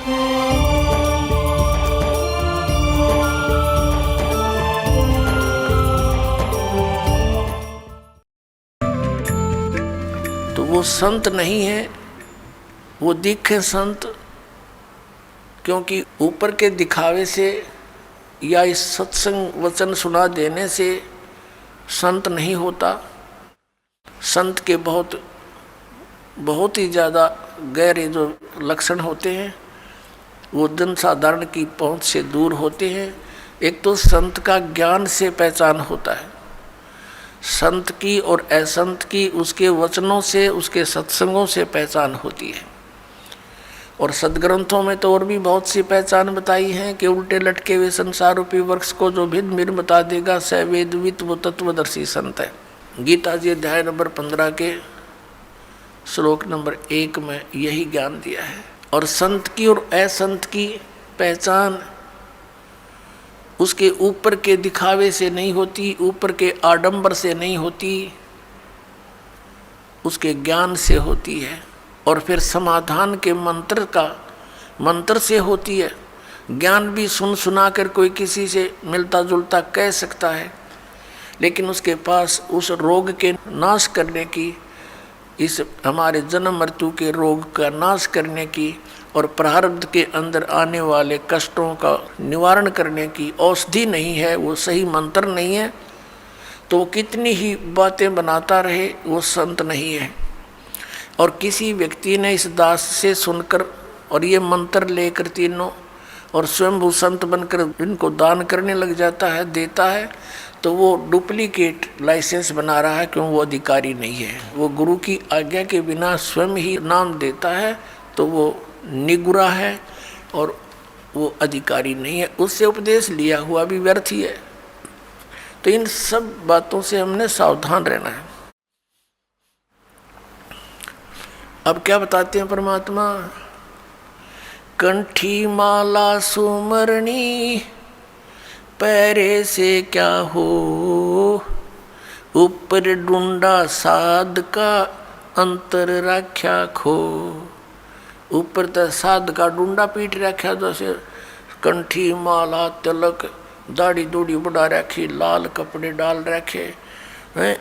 तो वो संत नहीं है, वो दिखे संत, क्योंकि ऊपर के दिखावे से या इस सत्संग वचन सुना देने से संत नहीं होता। संत के बहुत ही ज़्यादा गहरे जो लक्षण होते हैं वो जन साधारण की पहुंच से दूर होते हैं। एक तो संत का ज्ञान से पहचान होता है, संत की और असंत की उसके वचनों से, उसके सत्संगों से पहचान होती है। और सदग्रंथों में तो और भी बहुत सी पहचान बताई है कि उल्टे लटके हुए संसार रूपी वृक्ष को जो भिन्न भिन्न बता देगा स वेदवित वो तत्वदर्शी संत है। गीता जी अध्याय नंबर 15 के श्लोक नंबर 1 में यही ज्ञान दिया है। और संत की और असंत की पहचान उसके ऊपर के दिखावे से नहीं होती, ऊपर के आडंबर से नहीं होती, उसके ज्ञान से होती है। और फिर समाधान के मंत्र से होती है। ज्ञान भी सुना कर कोई किसी से मिलता जुलता कह सकता है, लेकिन उसके पास उस रोग के नाश करने की, इस हमारे जन्म मृत्यु के रोग का नाश करने की और प्रारब्ध के अंदर आने वाले कष्टों का निवारण करने की औषधि नहीं है, वो सही मंत्र नहीं है, तो कितनी ही बातें बनाता रहे वो संत नहीं है। और किसी व्यक्ति ने इस दास से सुनकर और ये मंत्र लेकर तीनों और स्वयं संत बनकर इनको दान करने लग जाता है, देता है, तो वो डुप्लीकेट लाइसेंस बना रहा है, क्यों वो अधिकारी नहीं है। वो गुरु की आज्ञा के बिना स्वयं ही नाम देता है तो वो निगुरा है और वो अधिकारी नहीं है, उससे उपदेश लिया हुआ भी व्यर्थ ही है। तो इन सब बातों से हमने सावधान रहना है। अब क्या बताते हैं परमात्मा, कंठी माला सुमरणी पैरे से क्या हो, ऊपर डूंडा साध का अंतर रख्या खो। ऊपर तो साध का डूंडा पीट रखा, जैसे कंठी माला तिलक दाढ़ी दूढ़ी बढ़ा रखी, लाल कपड़े डाल रखे,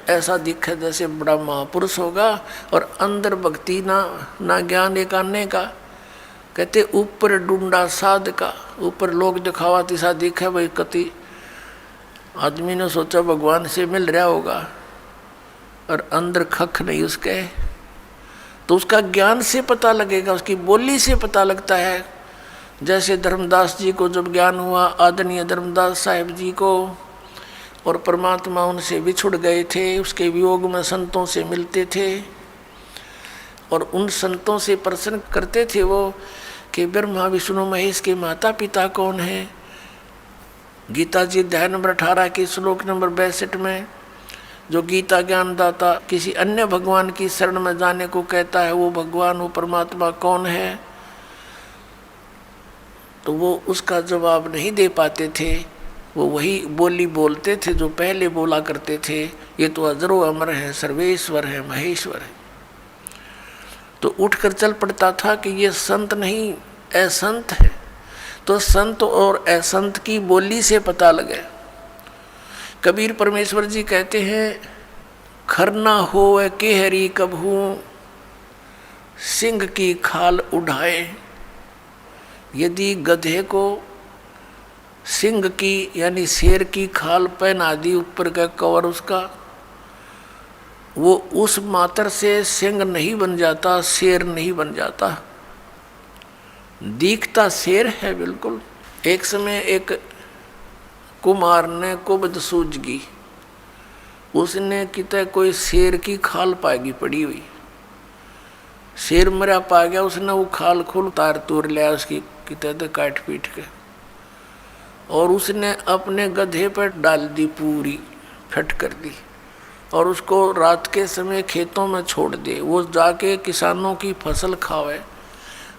ऐसा दिखे जैसे बड़ा महापुरुष होगा, और अंदर भक्ति ना ज्ञान एक आने का। कहते ऊपर डूंडा साध का, ऊपर लोग दिखावा तिसा दिखे भाई, कति आदमी ने सोचा भगवान से मिल रहा होगा और अंदर खख नहीं उसके, तो उसका ज्ञान से पता लगेगा, उसकी बोली से पता लगता है। जैसे धर्मदास जी को जब ज्ञान हुआ, आदरणीय धर्मदास साहिब जी को, और परमात्मा उनसे बिछुड़ गए थे, उसके वियोग में संतों से मिलते थे और उन संतों से प्रश्न करते थे वो कि ब्रह्मा विष्णु महेश के माता पिता कौन हैं। गीता जी अध्याय नंबर 18 के श्लोक नंबर 62 में जो गीता ज्ञानदाता किसी अन्य भगवान की शरण में जाने को कहता है, वो भगवान, वो परमात्मा कौन है, तो वो उसका जवाब नहीं दे पाते थे। वो वही बोली बोलते थे जो पहले बोला करते थे, ये तो अजरो अमर है, सर्वेश्वर है, महेश्वर है। तो उठकर चल पड़ता था कि ये संत नहीं असंत है। तो संत और असंत की बोली से पता लगे। कबीर परमेश्वर जी कहते हैं, खरना होवे केहरी कबहू सिंह की खाल उठाए। यदि गधे को सिंह की यानी शेर की खाल पहना दी, ऊपर का कवर उसका, वो उस मात्र से सिंह नहीं बन जाता, शेर नहीं बन जाता, दिखता शेर है बिल्कुल। एक समय एक कुमार ने कुबद सूझगी, उसने कितने कोई शेर की खाल पाएगी पड़ी हुई, शेर मरा पा गया, उसने वो खाल खुल तार तोड़ लिया उसकी कितने तो काट पीट के, और उसने अपने गधे पर डाल दी, पूरी फट कर दी, और उसको रात के समय खेतों में छोड़ दे। वो जाके किसानों की फसल खावे,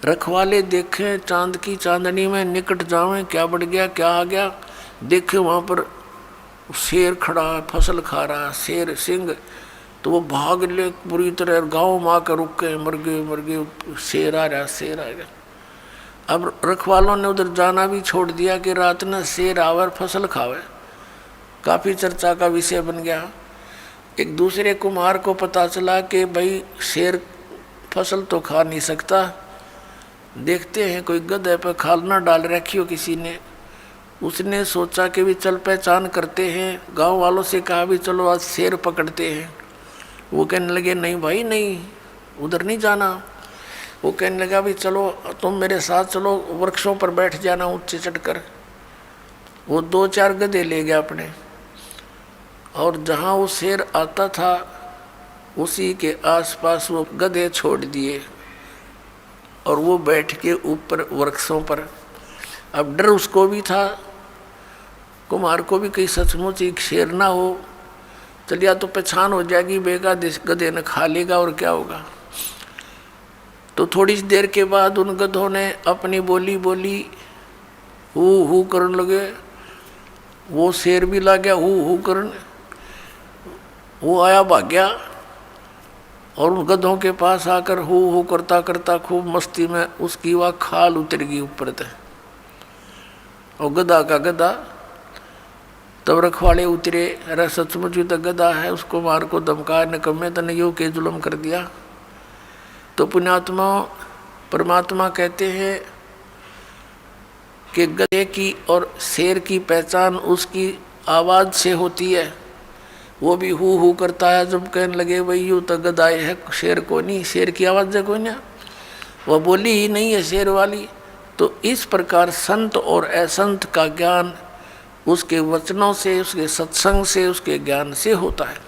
रखवाले देखें चांद की चांदनी में निकट जावें, क्या बढ़ गया क्या आ गया, देखे वहाँ पर शेर खड़ा है, फसल खा रहा है, शेर सिंह, तो वो भाग ले पूरी तरह, गाँव में आकर रुक के मर गए, शेर आ रहा, शेर आ गया। अब रखवालों ने उधर जाना भी छोड़ दिया कि रात न शेर आवर फसल खावे। काफ़ी चर्चा का विषय बन गया। एक दूसरे कुम्हार को पता चला कि भाई शेर फसल तो खा नहीं सकता, देखते हैं कोई गधे पर खाल ना डाल रखी हो किसी ने। उसने सोचा कि भी चल पहचान करते हैं, गांव वालों से कहा भी चलो आज शेर पकड़ते हैं। वो कहने लगे नहीं भाई नहीं, उधर नहीं जाना। वो कहने लगा भी चलो तुम मेरे साथ चलो, वृक्षों पर बैठ जाना ऊंचे चढ़कर। वो 2-4 गधे ले गया अपने, और जहाँ वो शेर आता था उसी के आसपास वो गधे छोड़ दिए और वो बैठ के ऊपर वृक्षों पर। अब डर उसको भी था, कुम्हार को भी, कहीं सचमुच एक शेर ना हो, चलिया तो पहचान हो जाएगी, बेगा गधे ने खा लेगा और क्या होगा। तो थोड़ी देर के बाद उन गधों ने अपनी बोली बोली, हू करने लगे। वो शेर भी ला गया हू करने। वो आया भाग गया और उन गधों के पास आकर हू करता करता खूब मस्ती में उसकी वह खाल उतर गई ऊपर तक, और गधा का गधा। तब रखवाले उतरे, अरे सचमुच तो गधा है, उसको मार को धमका निकम्मे तने यो के जुल्म कर दिया। तो पुण्यात्मा परमात्मा कहते हैं कि गधे की और शेर की पहचान उसकी आवाज़ से होती है। वो भी हू करता है, जब कहने लगे भाई यूँ तो गधा है, शेर को नहीं, शेर की आवाज़ को नहीं, वह बोली ही नहीं है शेर वाली। तो इस प्रकार संत और असंत का ज्ञान उसके वचनों से, उसके सत्संग से, उसके ज्ञान से होता है।